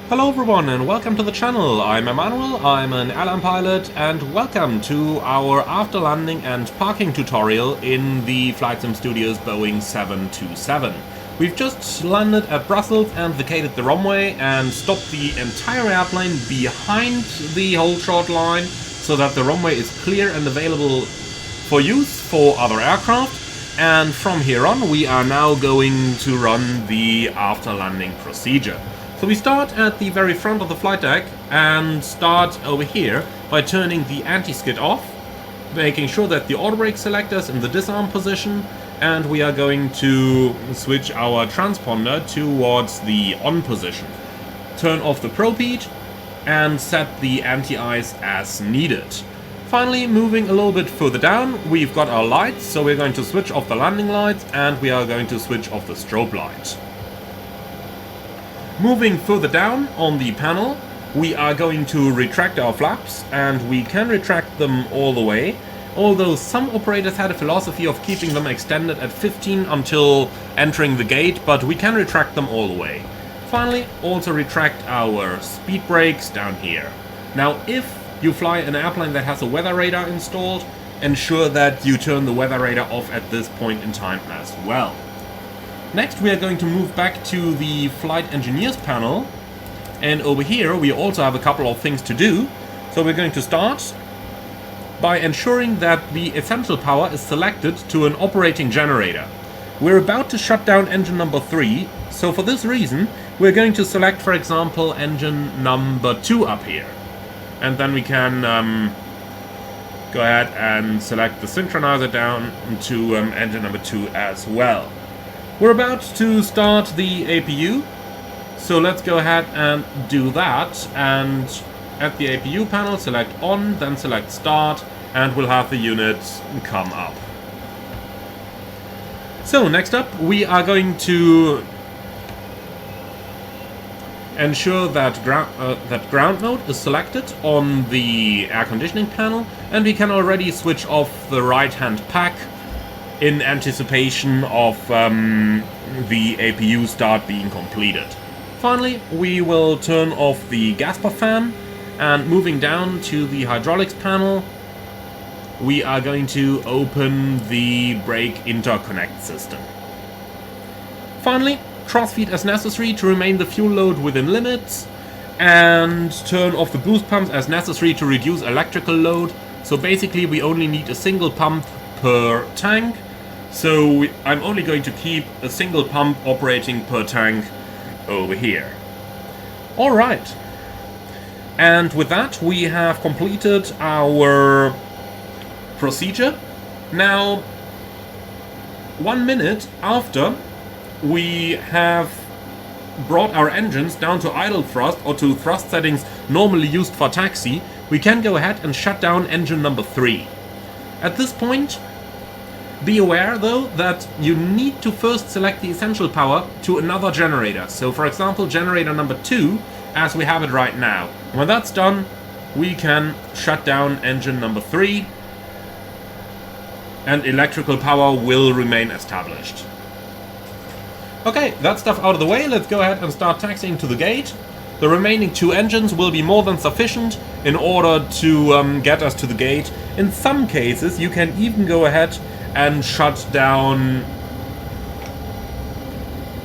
Hello everyone and welcome to the channel. I'm Emmanuel, I'm an airline pilot, and welcome to our after landing and parking tutorial in the Flight Sim Studios Boeing 727. We've just landed at Brussels and vacated the runway and stopped the entire airplane behind the hold short line so that the runway is clear and available for use for other aircraft. And from here on we are now going to run the after landing procedure. So we start at the very front of the flight deck and start over here by turning the anti-skid off, making sure that the auto brake selector is in the disarm position, and we are going to switch our transponder towards the on position. Turn off the ProArt and set the anti-ice as needed. Finally, moving a little bit further down, we've got our lights, so we're going to switch off the landing lights and we are going to switch off the strobe light. Moving further down on the panel, we are going to retract our flaps, and we can retract them all the way, although some operators had a philosophy of keeping them extended at 15 until entering the gate, but we can retract them all the way. Finally, also retract our speed brakes down here. Now, if you fly an airplane that has a weather radar installed, ensure that you turn the weather radar off at this point in time as well. Next, we are going to move back to the Flight Engineers panel, and over here we also have a couple of things to do. So we're going to start by ensuring that the essential power is selected to an operating generator. We're about to shut down engine number 3, so for this reason we're going to select, for example, engine number 2 up here. And then we can go ahead and select the synchronizer down to engine number 2 as well. We're about to start the APU, so let's go ahead and do that. And at the APU panel, select on, then select start, and we'll have the unit come up. So next up, we are going to ensure that ground mode is selected on the air conditioning panel, and we can already switch off the right hand pack in anticipation of the APU start being completed. Finally, we will turn off the gasper fan, and moving down to the hydraulics panel, we are going to open the brake interconnect system. Finally, crossfeed as necessary to remain the fuel load within limits, and turn off the boost pumps as necessary to reduce electrical load. So basically we only need a single pump per tank, so I'm only going to keep a single pump operating per tank over here. Alright, and with that we have completed our procedure. Now, 1 minute after we have brought our engines down to idle thrust or to thrust settings normally used for taxi, we can go ahead and shut down engine number 3. At this point, be aware though that you need to first select the essential power to another generator. So for example, generator number 2, as we have it right now. When that's done, we can shut down engine number 3 and electrical power will remain established. Okay, that stuff out of the way, let's go ahead and start taxiing to the gate. The remaining 2 engines will be more than sufficient in order to get us to the gate. In some cases, you can even go ahead and shut down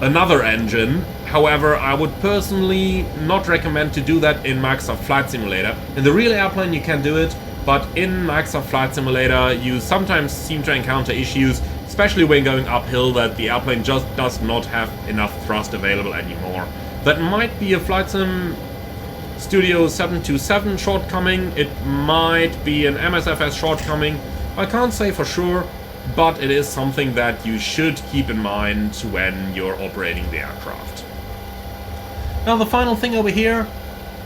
another engine. However, I would personally not recommend to do that in Microsoft Flight Simulator. In the real airplane you can do it, but in Microsoft Flight Simulator you sometimes seem to encounter issues, especially when going uphill, that the airplane just does not have enough thrust available anymore. That might be a Flight Sim Studio 727 shortcoming, it might be an MSFS shortcoming, I can't say for sure, but it is something that you should keep in mind when you're operating the aircraft. Now the final thing over here,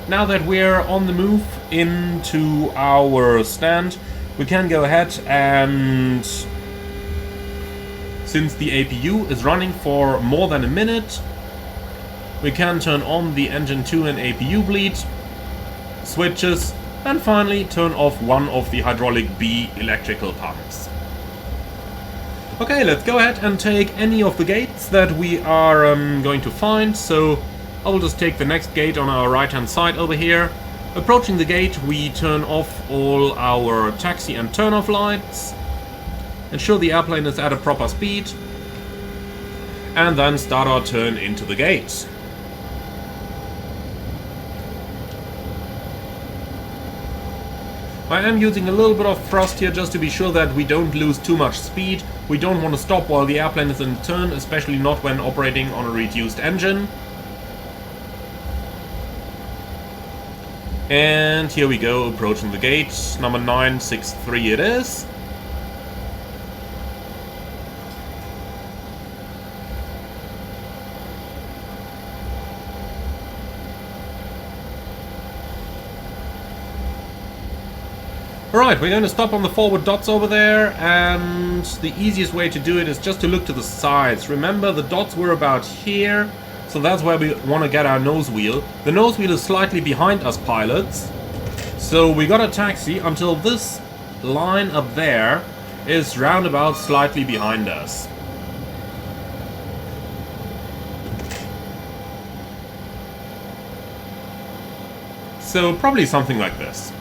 now that we're on the move into our stand, we can go ahead and, since the APU is running for more than a minute, we can turn on the engine 2 and APU bleed switches, and finally turn off one of the hydraulic B electrical pumps. Okay, let's go ahead and take any of the gates that we are going to find. So I will just take the next gate on our right hand side over here. Approaching the gate, we turn off all our taxi and turn off lights. Ensure the airplane is at a proper speed. And then start our turn into the gate. I am using a little bit of thrust here just to be sure that we don't lose too much speed. We don't want to stop while the airplane is in turn, especially not when operating on a reduced engine. And here we go, approaching the gate. Number 963 it is. Alright, we're going to stop on the forward dots over there, and the easiest way to do it is just to look to the sides. Remember, the dots were about here, so that's where we want to get our nose wheel. The nose wheel is slightly behind us pilots, so we got a taxi until this line up there is roundabout slightly behind us. So probably something like this.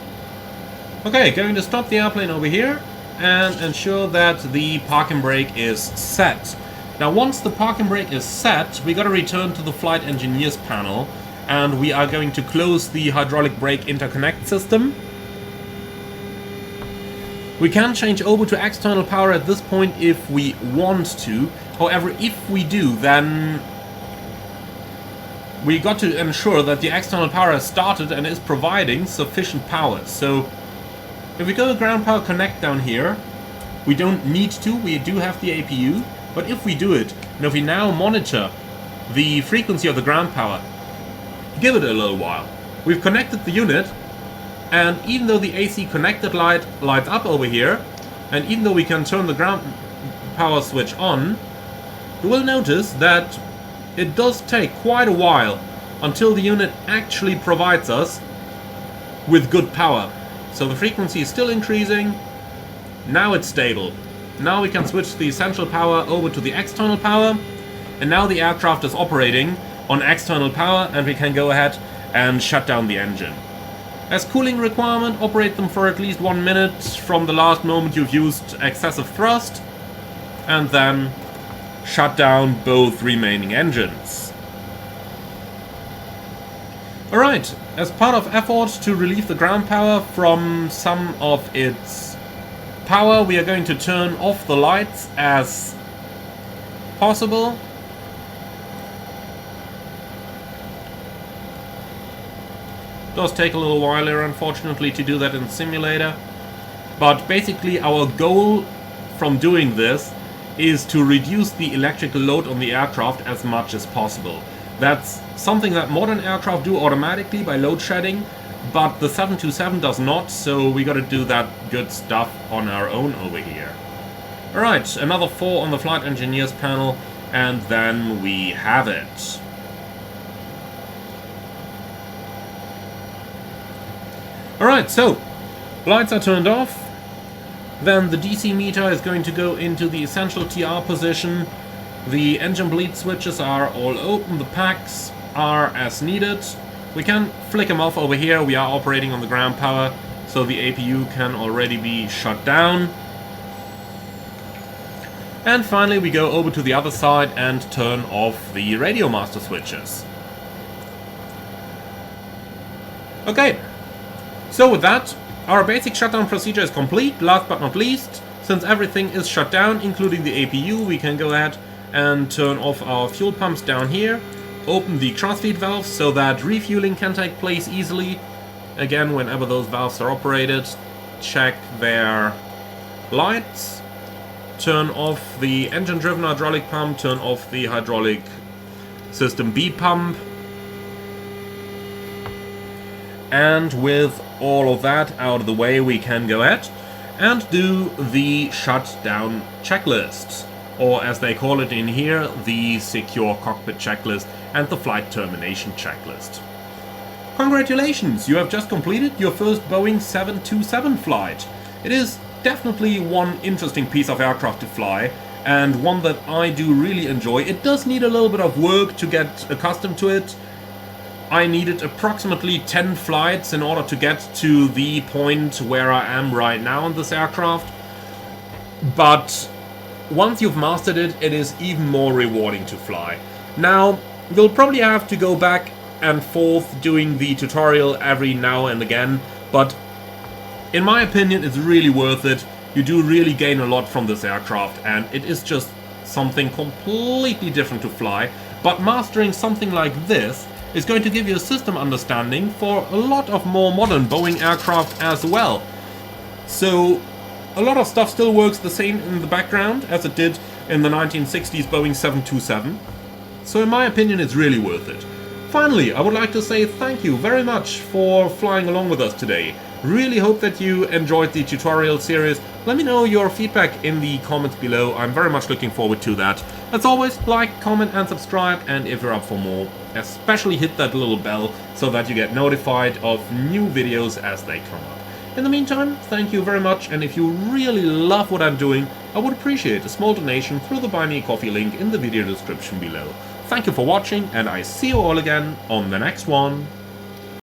Okay, going to stop the airplane over here and ensure that the parking brake is set. Now once the parking brake is set, we gotta return to the flight engineers panel, and we are going to close the hydraulic brake interconnect system. We can change over to external power at this point if we want to. However, if we do, then we got to ensure that the external power has started and is providing sufficient power. So if we go to ground power connect down here, we don't need to, we do have the APU, but if we do it, and if we now monitor the frequency of the ground power, give it a little while. We've connected the unit, and even though the AC connected light lights up over here, and even though we can turn the ground power switch on, you will notice that it does take quite a while until the unit actually provides us with good power. So the frequency is still increasing. Now it's stable. Now we can switch the essential power over to the external power, and now the aircraft is operating on external power, and we can go ahead and shut down the engine. As cooling requirement, operate them for at least 1 minute from the last moment you've used excessive thrust, and then shut down both remaining engines. Alright, as part of effort to relieve the ground power from some of its power, we are going to turn off the lights as possible. Does take a little while here, unfortunately, to do that in the simulator. But basically our goal from doing this is to reduce the electrical load on the aircraft as much as possible. That's something that modern aircraft do automatically by load shedding, but the 727 does not, so we gotta do that good stuff on our own over here. Alright, another 4 on the flight engineers panel, and then we have it. Alright, so lights are turned off. Then the DC meter is going to go into the essential TR position. The engine bleed switches are all open. The packs are as needed. We can flick them off over here. We are operating on the ground power, so the APU can already be shut down. And finally we go over to the other side and turn off the radio master switches. Okay, so with that, our basic shutdown procedure is complete. Last but not least, since everything is shut down, including the APU, we can go ahead and turn off our fuel pumps down here. Open the crossfeed valves so that refueling can take place easily. Again, whenever those valves are operated, check their lights. Turn off the engine-driven hydraulic pump, turn off the hydraulic system B pump. And with all of that out of the way, we can go ahead and do the shutdown checklist, or as they call it in here, the secure cockpit checklist and the flight termination checklist. Congratulations, you have just completed your first Boeing 727 flight. It is definitely one interesting piece of aircraft to fly, and one that I do really enjoy. It does need a little bit of work to get accustomed to it, I needed approximately 10 flights in order to get to the point where I am right now in this aircraft. But once you've mastered it, it is even more rewarding to fly. Now, you'll probably have to go back and forth doing the tutorial every now and again, but in my opinion, it's really worth it. You do really gain a lot from this aircraft, and it is just something completely different to fly. But mastering something like this is going to give you a system understanding for a lot of more modern Boeing aircraft as well. So a lot of stuff still works the same in the background as it did in the 1960s Boeing 727. So in my opinion, it's really worth it. Finally, I would like to say thank you very much for flying along with us today. Really hope that you enjoyed the tutorial series. Let me know your feedback in the comments below. I'm very much looking forward to that. As always, like, comment and subscribe, and if you're up for more, especially hit that little bell so that you get notified of new videos as they come up. In the meantime, thank you very much, and if you really love what I'm doing, I would appreciate a small donation through the Buy Me a Coffee link in the video description below. Thank you for watching, and I see you all again on the next one.